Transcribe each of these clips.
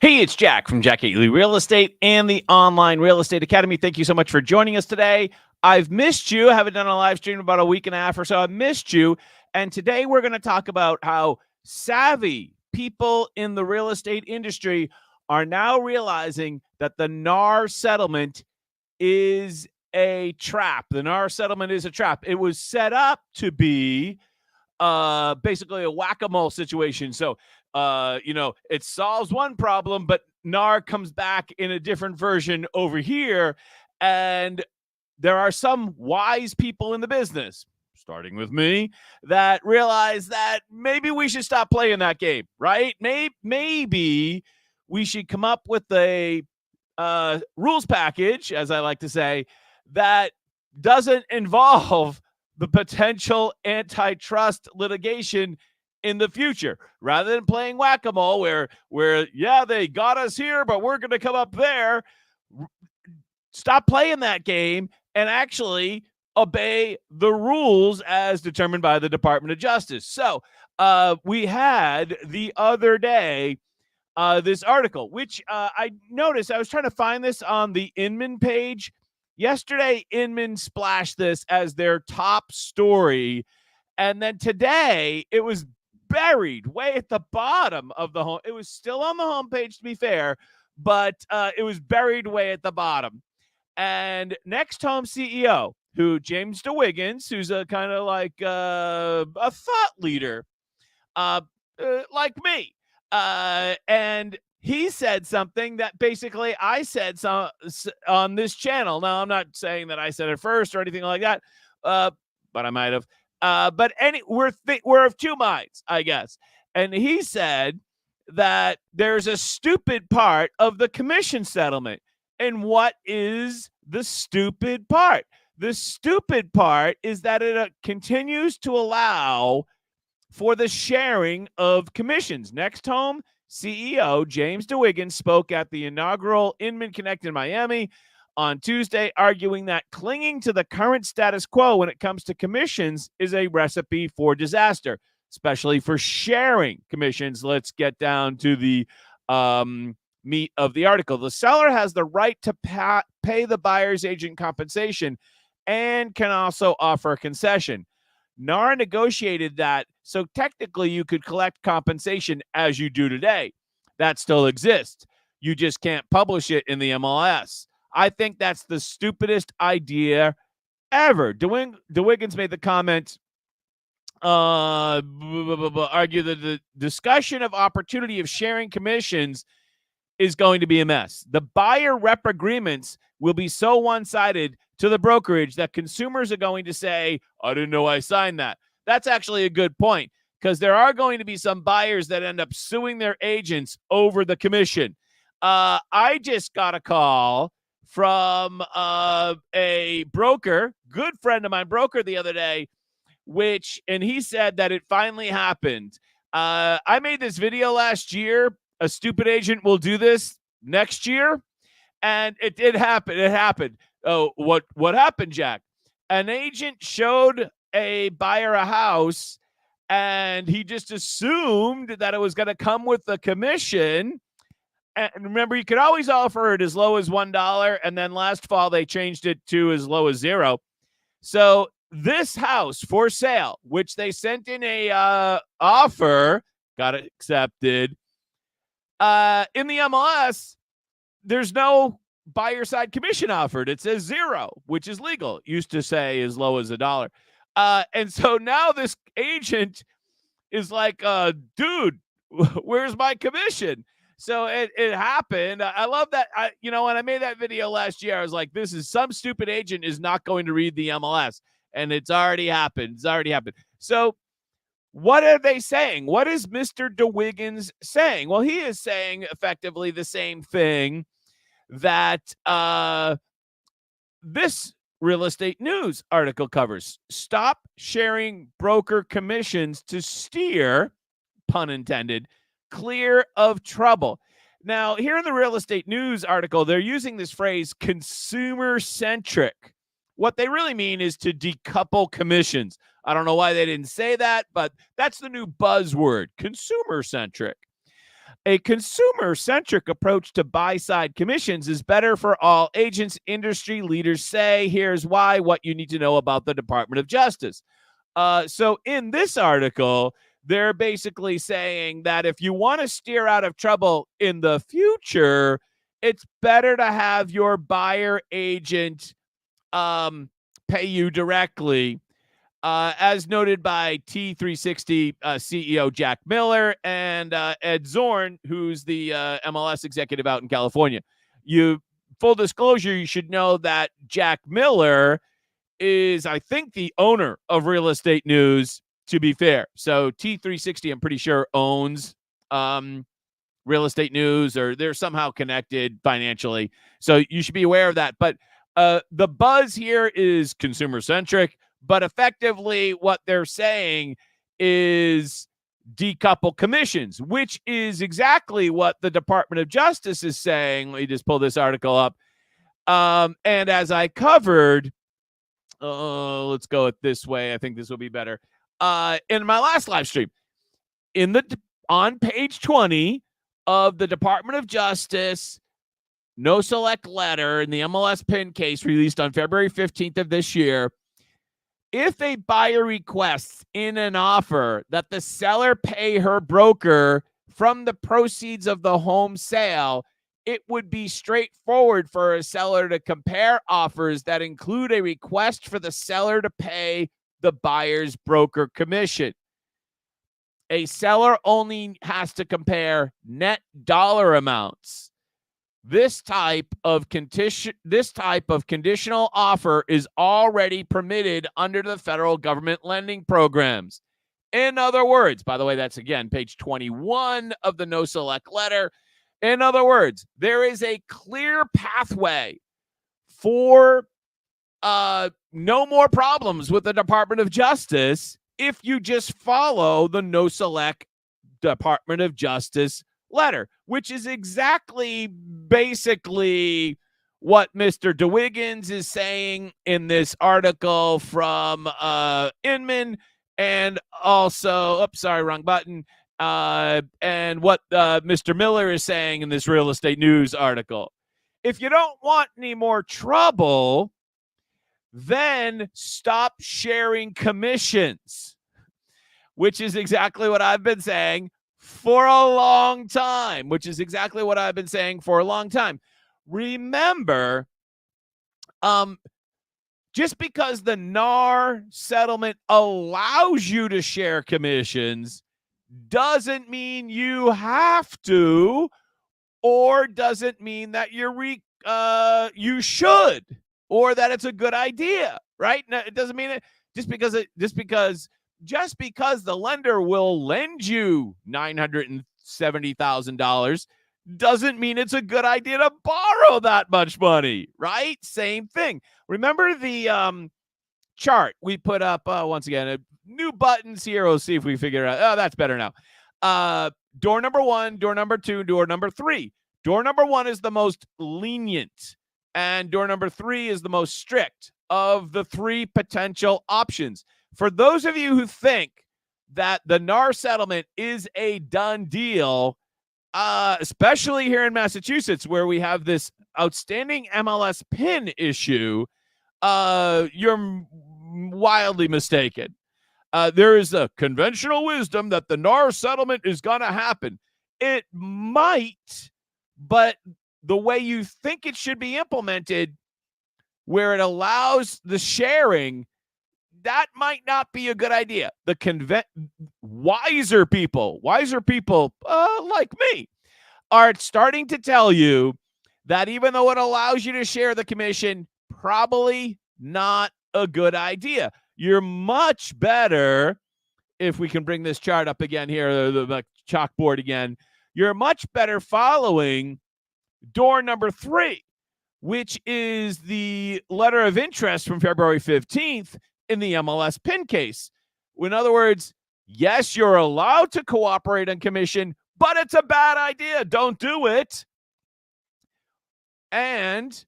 Hey, it's Jack from Jack Lee Real Estate and the Online Real Estate Academy. Thank you so much for joining us today. I've missed you. I haven't done a live stream in about a week and a half or so. I've missed you. And today we're going to talk about how savvy people in the real estate industry are now realizing that the NAR settlement is a trap. The NAR settlement is a trap. It was set up to be basically a whack-a-mole situation. So, it solves one problem, but NAR comes back in a different version over here. And there are some wise people in the business, starting with me, that realize that maybe we should stop playing that game, right? Maybe we should come up with a rules package, as I like to say, that doesn't involve the potential antitrust litigation in the future, rather than playing whack-a-mole where they got us here, but we're going to come up there. Stop playing that game and actually obey the rules as determined by the Department of Justice. So we had the other day this article, which I noticed. I was trying to find this on the Inman page. Yesterday, Inman splashed this as their top story. And then today, it was buried way at the bottom of the home. It was still on the homepage, to be fair, but it was buried way at the bottom. And Next Home CEO, James DeWiggins, who's a kind of like a thought leader, like me. And he said something that basically I said on this channel. Now, I'm not saying that I said it first or anything like that, but I might have. But we're of two minds, I guess. And he said that there's a stupid part of the commission settlement. And what is the stupid part? The stupid part is that it continues to allow for the sharing of commissions. Next Home CEO James DeWiggins spoke at the inaugural Inman Connect in Miami on Tuesday, arguing that clinging to the current status quo when it comes to commissions is a recipe for disaster, especially for sharing commissions. Let's get down to the meat of the article. The seller has the right to pay the buyer's agent compensation and can also offer a concession. NAR negotiated that, so technically you could collect compensation as you do today. That still exists. You just can't publish it in the MLS. I think that's the stupidest idea ever. DeWiggins made the comment, argue that the discussion of opportunity of sharing commissions is going to be a mess. The buyer rep agreements will be so one-sided to the brokerage that consumers are going to say, I didn't know I signed that. That's actually a good point, because there are going to be some buyers that end up suing their agents over the commission. I just got a call from a broker, good friend of mine, broker the other day, and he said that it finally happened. I made this video last year. A stupid agent will do this next year. And it did happen. It happened. Oh, what happened, Jack? An agent showed a buyer a house, and he just assumed that it was going to come with the commission. And remember, you could always offer it as low as $1, and then last fall they changed it to as low as $0. So this house for sale, which they sent in a offer, got accepted. In the MLS, there's no buyer side commission offered. It says 0, which is legal. It used to say as low as $1. And so now this agent is like, dude, where's my commission? So it happened. I love that. When I made that video last year, I was like, some stupid agent is not going to read the MLS. And it's already happened. So what are they saying? What is Mr. DeWiggins saying? Well, he is saying effectively the same thing that this Real Estate News article covers. Stop sharing broker commissions to steer, pun intended, clear of trouble. Now, here in the Real Estate News article, they're using this phrase consumer-centric. What they really mean is to decouple commissions. I don't know why they didn't say that, but that's the new buzzword, consumer-centric. A consumer-centric approach to buy-side commissions is better for all agents, industry leaders say. Here's why, what you need to know about the Department of Justice. So in this article, they're basically saying that if you want to steer out of trouble in the future, it's better to have your buyer agent pay you directly, as noted by T360 CEO Jack Miller and Ed Zorn, who's the MLS executive out in California. Full disclosure, you should know that Jack Miller is, I think, the owner of Real Estate News, to be fair. So T360, I'm pretty sure, owns Real Estate News, or they're somehow connected financially. So you should be aware of that. But the buzz here is consumer-centric, but effectively what they're saying is decouple commissions, which is exactly what the Department of Justice is saying. Let me just pull this article up. And as I covered, let's go it this way. I think this will be better. In my last live stream, on page 20 of the Department of Justice no select letter in the MLS PIN case released on February 15th of this year, if a buyer requests in an offer that the seller pay her broker from the proceeds of the home sale, it would be straightforward for a seller to compare offers that include a request for the seller to pay the buyer's broker commission. A seller only has to compare net dollar amounts. This type of conditional offer is already permitted under the federal government lending programs. In other words, by the way, that's again page 21 of the no select letter. In other words, there is a clear pathway for no more problems with the Department of Justice if you just follow the no select Department of Justice letter, which is exactly basically what Mr. DeWiggins is saying in this article from Inman, and also, wrong button, and what Mr. Miller is saying in this Real Estate News article. If you don't want any more trouble, then stop sharing commissions, which is exactly what I've been saying for a long time, Remember, just because the NAR settlement allows you to share commissions doesn't mean you have to, or doesn't mean that you should, or that it's a good idea, right? No, it doesn't mean it just because the lender will lend you $970,000 doesn't mean it's a good idea to borrow that much money, right? Same thing. Remember the chart we put up once again, new buttons here. We'll see if we figure it out. Oh, that's better now. Door number 1, door number 2, door number 3. Door number 1 is the most lenient, and door number 3 is the most strict of the 3 potential options. For those of you who think that the NAR settlement is a done deal, especially here in Massachusetts, where we have this outstanding MLS PIN issue, you're wildly mistaken. There is a conventional wisdom that the NAR settlement is going to happen. It might, but the way you think it should be implemented, where it allows the sharing, that might not be a good idea. The wiser people like me are starting to tell you that even though it allows you to share the commission, probably not a good idea. You're much better, if we can bring this chart up again here, the chalkboard again, you're much better following door number 3, which is the letter of interest from February 15th in the MLS PIN case. In other words, yes, you're allowed to cooperate on commission, but it's a bad idea. Don't do it. And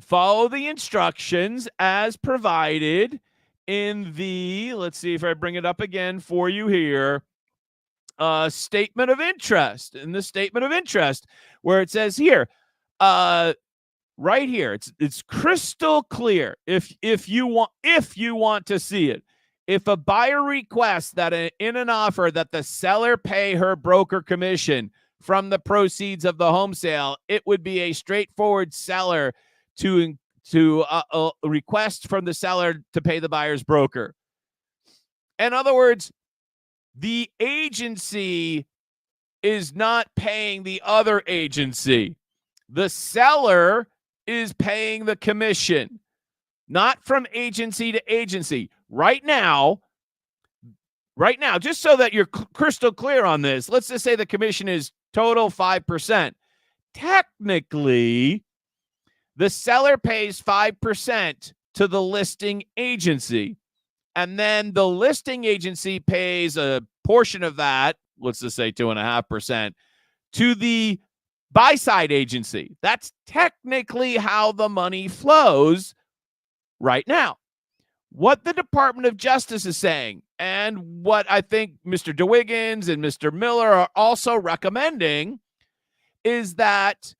follow the instructions as provided in the, let's see if I bring it up again for you here, statement of interest. In the statement of interest, where it says here, right here, it's crystal clear. If you want to see it, if a buyer requests that in an offer that the seller pay her broker commission from the proceeds of the home sale, it would be a straightforward seller to request from the seller to pay the buyer's broker. In other words, the agency is not paying the other agency. The seller is paying the commission, not from agency to agency. Right now, just so that you're crystal clear on this, let's just say the commission is total 5%. Technically, the seller pays 5% to the listing agency. And then the listing agency pays a portion of that, let's just say 2.5%, to the buy-side agency. That's technically how the money flows right now. What the Department of Justice is saying, and what I think Mr. DeWiggins and Mr. Miller are also recommending, is that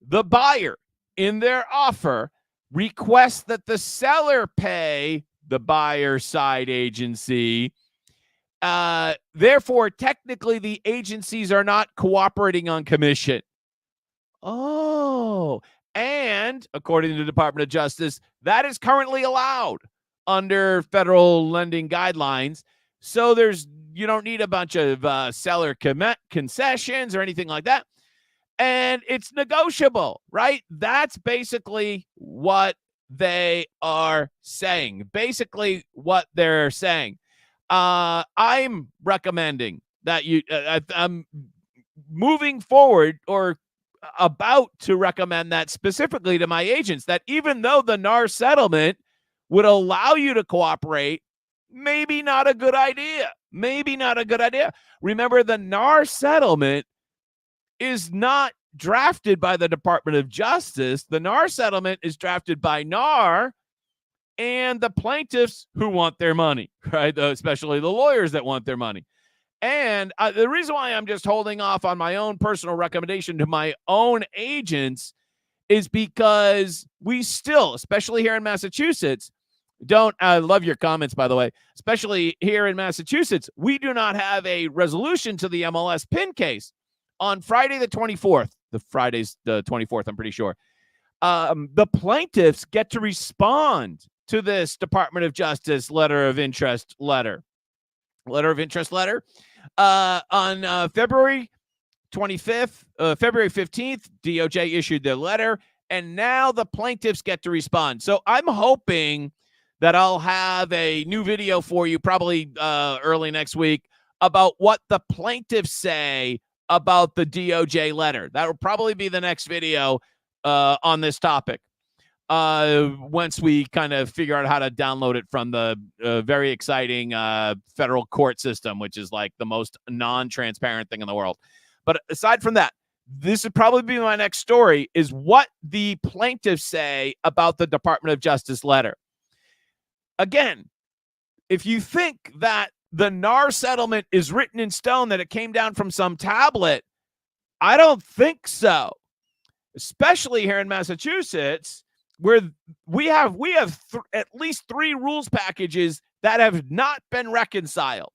the buyer in their offer requests that the seller pay the buyer side agency. Therefore, technically, the agencies are not cooperating on commission. Oh, and according to the Department of Justice, that is currently allowed under federal lending guidelines. So you don't need a bunch of seller concessions or anything like that. And it's negotiable, right? That's basically what they are saying. I'm recommending that I'm moving forward, or about to recommend that specifically to my agents, that even though the NAR settlement would allow you to cooperate, maybe not a good idea. Remember, the NAR settlement is not drafted by the Department of Justice. The NAR settlement is drafted by NAR and the plaintiffs who want their money, right? Especially the lawyers that want their money. And the reason why I'm just holding off on my own personal recommendation to my own agents is because we still, especially here in Massachusetts, I love your comments, by the way, especially here in Massachusetts, we do not have a resolution to the MLS PIN case. On Friday the 24th, Friday's the 24th, I'm pretty sure, the plaintiffs get to respond to this Department of Justice letter of interest letter on February 25th, February 15th, DOJ issued their letter, and now the plaintiffs get to respond. So I'm hoping that I'll have a new video for you probably early next week about what the plaintiffs say about the DOJ letter. That will probably be the next video on this topic once we kind of figure out how to download it from the very exciting federal court system, which is like the most non-transparent thing in the world. But aside from that, this would probably be my next story, is what the plaintiffs say about the Department of Justice letter. Again, if you think that the NAR settlement is written in stone, that it came down from some tablet, I don't think so. Especially here in Massachusetts, where we have at least 3 rules packages that have not been reconciled.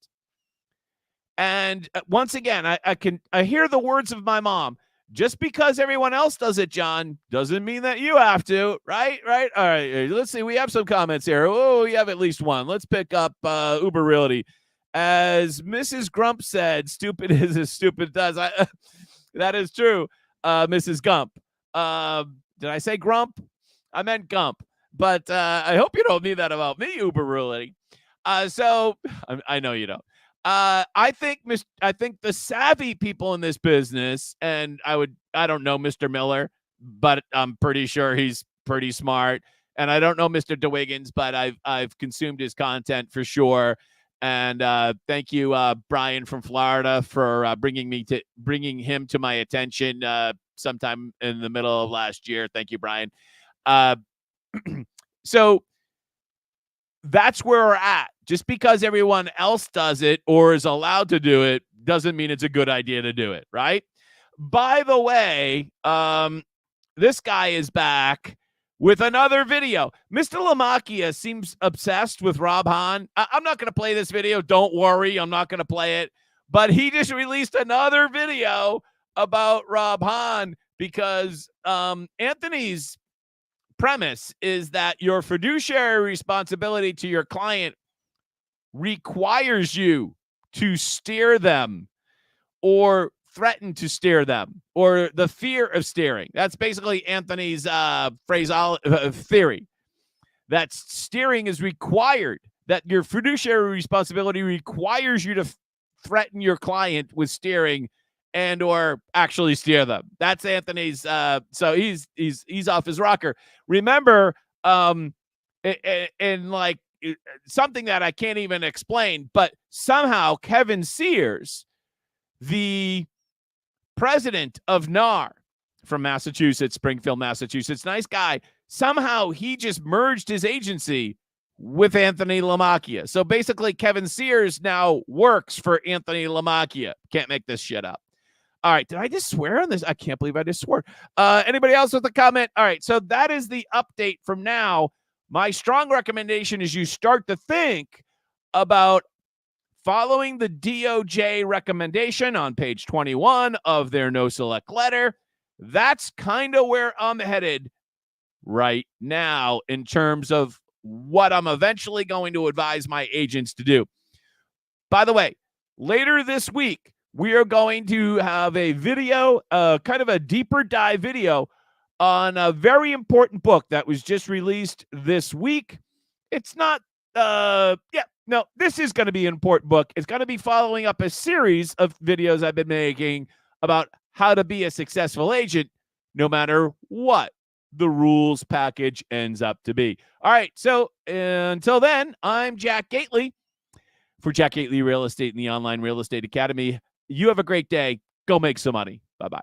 And once again, I hear the words of my mom. Just because everyone else does it, John, doesn't mean that you have to, right? All right, let's see. We have some comments here. Oh, we have at least one. Let's pick up Uber Realty. As Mrs. Grump said, stupid is as stupid does. That is true, Mrs. Gump. Did I say Grump? I meant Gump. But I hope you don't mean that about me, Uber Realty. So I know you don't. I think the savvy people in this business, and I don't know Mr. Miller, but I'm pretty sure he's pretty smart. And I don't know Mr. DeWiggins, but I've consumed his content for sure. And thank you, Brian from Florida, for bringing him to my attention sometime in the middle of last year. Thank you, Brian. So that's where we're at. Just because everyone else does it or is allowed to do it doesn't mean it's a good idea to do it, right? By the way, this guy is back with another video. Mr. Lamacchia seems obsessed with Rob Hahn. I'm not going to play this video. Don't worry. I'm not going to play it. But he just released another video about Rob Hahn because Anthony's premise is that your fiduciary responsibility to your client requires you to steer them or threaten to steer them, or the fear of steering. That's basically Anthony's theory. That steering is required, that your fiduciary responsibility requires you to threaten your client with steering and or actually steer them. That's Anthony's. So he's off his rocker. Remember, in like something that I can't even explain, but somehow Kevin Sears, the president of NAR from Massachusetts, Springfield, Massachusetts, nice guy. Somehow he just merged his agency with Anthony Lamacchia. So basically Kevin Sears now works for Anthony Lamacchia. Can't make this shit up. All right. Did I just swear on this? I can't believe I just swore. Anybody else with a comment? All right. So that is the update from now. My strong recommendation is you start to think about following the DOJ recommendation on page 21 of their no select letter. That's kind of where I'm headed right now in terms of what I'm eventually going to advise my agents to do. By the way, later this week, we are going to have a video, kind of a deeper dive video on a very important book that was just released this week. It's not, no, this is going to be an important book. It's going to be following up a series of videos I've been making about how to be a successful agent, no matter what the rules package ends up to be. All right. So until then, I'm Jack Gately for Jack Gately Real Estate and the Online Real Estate Academy. You have a great day. Go make some money. Bye-bye.